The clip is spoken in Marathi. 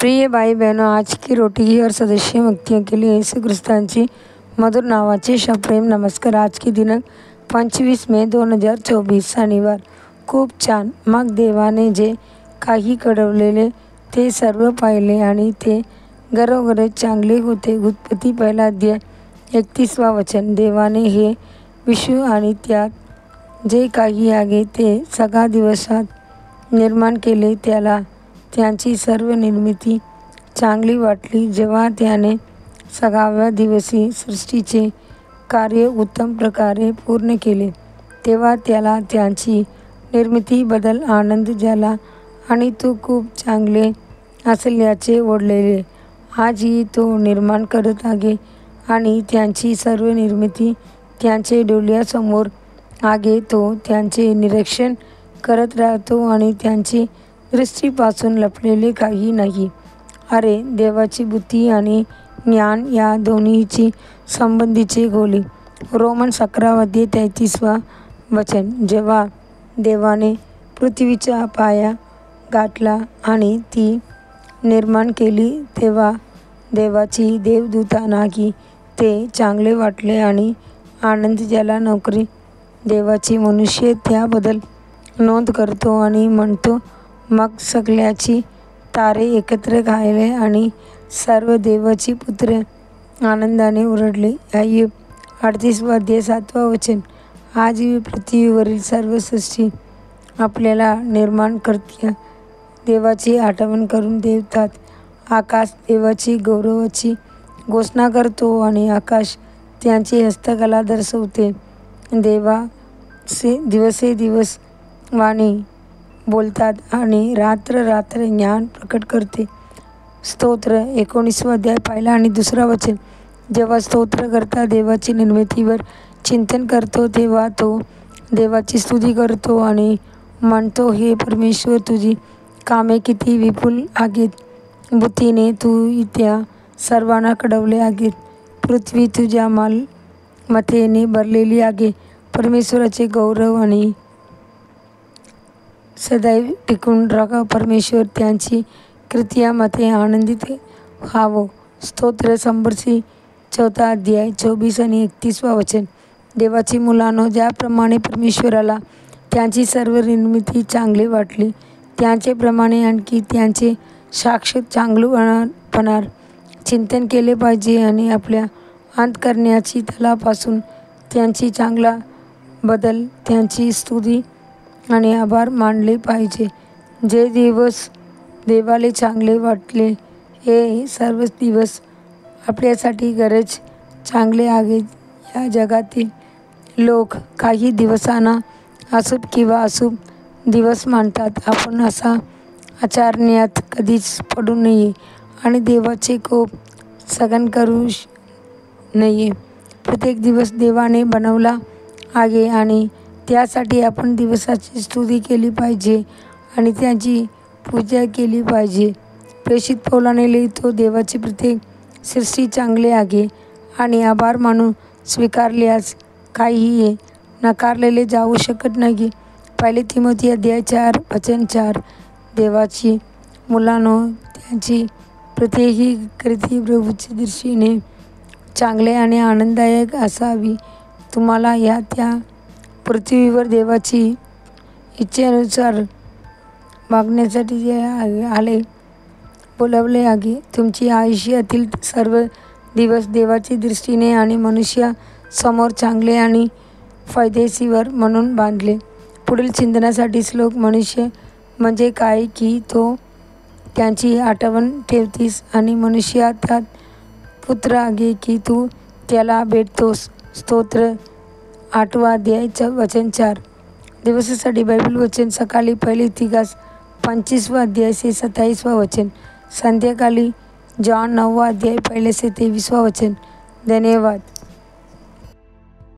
प्रिय भाई बहनों, आज की रोटी की हर सदस्य व्यक्तियों के लिए येशू ख्रिस्तांची मधुर नावाचे प्रेम नमस्कार। आज की दिनांक 25 मे 2024 शनिवार। खूप छान। मग देवाने जे काही घडवलेले ते सर्व पाहिले आणि ते खरोखरच चांगले होते। उत्पत्ती 1 अध्याय 31 वचन। देवाने हे विश्व आणि त्यात जे काही आहे ते 6 दिवसात निर्माण केले। त्याला त्याची सर्व निर्मिती चांगली वाटली। जेव्हा त्याने 6व्या दिवशी सृष्टीचे कार्य उत्तम प्रकारे पूर्ण केले, तेव्हा त्याला त्याची निर्मितीबद्दल आनंद झाला आणि तो खूप चांगले असल्याचे ओळखले। आजही तो निर्माण करत आहे आणि त्याची सर्व निर्मिती त्याच्या डोळ्यासमोर आहे। तो त्याचे निरीक्षण करत राहतो आणि त्याची दृष्टीपासून लपलेले काही नाही। अरे, देवाची बुद्धी आणि ज्ञान या दोन्हीची संबंधीचे खोली। रोमन 11 अध्याय 33 वचन। जेव्हा देवाने पृथ्वीचा पाया घातला आणि ती निर्माण केली, तेव्हा देवाची देवदूतांनाही ते चांगले वाटले आणि आनंद झाला। नोकरी देवाची मनुष्य त्याबद्दल नोंद करतो आणि म्हणतो, मग सगळ्याची तारे एकत्र गायले आणि सर्व देवाची पुत्र आनंदाने ओरडले। अय्यूब 38 अध्याय 7 वचन। आजही पृथ्वीवरील सर्व सृष्टी आपल्याला निर्माणकर्त्या देवाची आठवण करून देतात। आकाश देवाची गौरवाची घोषणा करतो आणि आकाश त्याची हस्तकला दर्शवते। देवा दिवसेदिवस वाणी बोलतात आणि रात्र रात्र ज्ञान प्रकट करते। स्तोत्र 19 अध्याय 1 आणि 2 वचन। जेव्हा स्तोत्रकर्ता देवाची निर्मितीवर चिंतन करतो, तेव्हा तो देवाची स्तुती करतो आणि म्हणतो, हे परमेश्वर, तुझी कामे किती विपुल आहेत। बुद्धीने तू त्या सर्वांना घडवले आहेत। पृथ्वी तुझ्या मालमत्तेने भरलेली आहे। परमेश्वराचे गौरव आणि सदैव टिकून राहा। परमेश्वर त्यांची कृत्यामध्ये आनंदित व्हावं। स्तोत्र 104 अध्याय 24 आणि 31 वचन। देवाची मुलांनो, ज्याप्रमाणे परमेश्वराला त्याची सर्व निर्मिती चांगली वाटली, त्याचेप्रमाणे आणखी त्याचे शाश्वत चांगुलपणावर चिंतन केले पाहिजे आणि आपल्या अंतःकरणाची तळापासून त्याची चांगल्याबद्दल त्याची स्तुती आणि आभार मानले पाहिजे। जे दिवस देवाला चांगले वाटले, हे सर्व दिवस आपल्यासाठी खरंच चांगले आहेत। या जगातील लोक काही दिवसांना अशुभ किंवा अशुभ दिवस मानतात। आपण अशा आचरणात कधीच पडू नये आणि देवाचे कोप सहन करू नये। प्रत्येक दिवस देवाने बनवला आहे आणि त्यासाठी आपण दिवसाची स्तुती केली पाहिजे आणि त्याची पूजा केली पाहिजे। प्रेषित पौलाने लिहितो, देवाची प्रत्येक सृष्टी चांगली आहे आणि आभार मानून स्वीकारल्यास काहीही नकारलेले जाऊ शकत नाही। 1 तिमोथी अध्याय 4 वचन 4। देवाची मुलांनो, त्याची प्रत्येक कृती प्रभूच्या दृष्टीने चांगले आणि आनंददायक असावी। तुम्हाला या त्या पृथ्वीवर देवाची इच्छेनुसार वागण्यासाठी जे बोलावले आहे। तुमची आयुष्यातील सर्व दिवस देवाच्या दृष्टीने आणि मनुष्यासमोर चांगले आणि फायदेशीर म्हणून बांधले। पुढील चिंतनासाठी श्लोक। मनुष्य म्हणजे काय की तो त्याची आठवण ठेवतीस आणि मनुष्य त्यात पुत्र आहे की तू त्याला भेटतोस। स्तोत्र 8 अध्याय वचन 4। दिवसासाठी बायबल वचन। सकाळी 1 इतिहास 25 अध्याय 27 वचन। संध्याकाळी जॉन 9 अध्याय 1 ते 23 वचन। धन्यवाद।